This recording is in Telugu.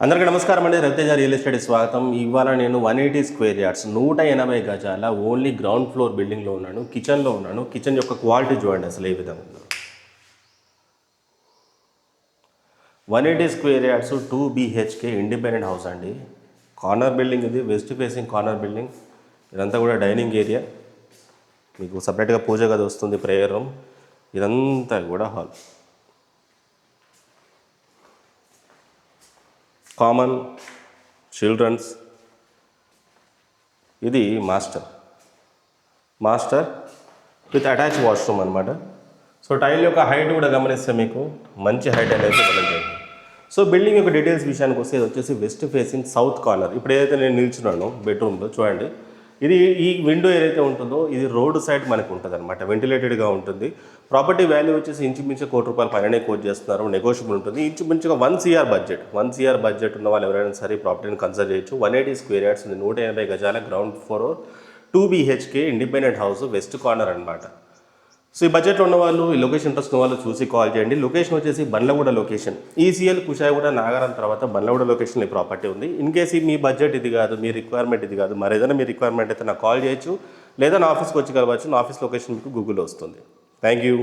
అందరికీ నమస్కారం అండి. రవితేజ రియల్ ఎస్టేట్ స్వాగతం. ఇవాళ నేను 180 స్క్వేర్ యార్డ్స్ 180 గజాల ఓన్లీ గ్రౌండ్ ఫ్లోర్ బిల్డింగ్లో ఉన్నాను. కిచెన్లో ఉన్నాను. కిచెన్ యొక్క క్వాలిటీ చూడండి అసలు ఏ విధంగా ఉందో. 180 square yards 2 BHK independent house అండి. కార్నర్ బిల్డింగ్ ఇది, వెస్ట్ ఫేసింగ్ కార్నర్ బిల్డింగ్. ఇదంతా కూడా డైనింగ్ ఏరియా, మీకు సపరేట్గా పూజ గది వస్తుంది, ప్రేయర్ రూమ్. ఇదంతా కూడా హాల్, కామన్, చిల్డ్రన్స్. ఇది మాస్టర్ విత్ అటాచ్ వాష్రూమ్ అనమాట. సో టైల్ యొక్క హైట్ కూడా గమనిస్తే మీకు మంచి హైట్ అనేది ఇవ్వడం జరిగింది. సో బిల్డింగ్ యొక్క డీటెయిల్స్ విషయానికి వస్తే ఇది వచ్చేసి వెస్ట్ ఫేసింగ్ సౌత్ కార్నర్. ఇప్పుడు ఏదైతే నేను నిల్చున్నానో బెడ్రూమ్లో చూడండి, ఇది ఈ విండో ఏదైతే ఉంటుందో ఇది రోడ్ సైడ్ మనకు ఉంటుంది అనమాట, వెంటిలేటెడ్గా ఉంటుంది. ప్రాపర్టీ వాల్యూ వచ్చేసి ఇంచుమించు ₹1 కోటి పైనే కోట్ చేస్తున్నారు, నెగోషియబుల్ ఉంటుంది. ఇంచుమించుగా 1 CR బడ్జెట్ ఉన్న వాళ్ళు ఎవరైనా సరే ప్రాపర్టీని కన్సిడర్ చేయొచ్చు. 180 స్క్వేర్ యార్డ్స్ ఉంది, 180 గజాల ground floor 2 BHK independent house, west corner అనమాట. సో ఈ బడ్జెట్లో ఉన్న వాళ్ళు, ఈ లొకేషన్ ఇంట్రెస్ట్ ఉన్న వాళ్ళు చూసి కాల్ చేయండి. లొకేషన్ వచ్చేసి బండ్లగూడ లొకేషన్, ECL కుషాయిగూడ నాగారం తర్వాత బండ్లగూడ లొకేషన్ ఈ ప్రాపర్టీ ఉంది. ఇన్ కేసు మీ బడ్జెట్ ఇది కాదు, మీ రిక్వైర్మెంట్ ఇది కాదు, మరి ఏదైనా మీ రిక్వైర్మెంట్ అయితే నాకు కాల్ చేయొచ్చు, లేదా నా ఆఫీస్కి వచ్చి కలవచ్చు. నా ఆఫీస్ లొకేషన్ మీకు గూగుల్లో వస్తుంది. Thank you.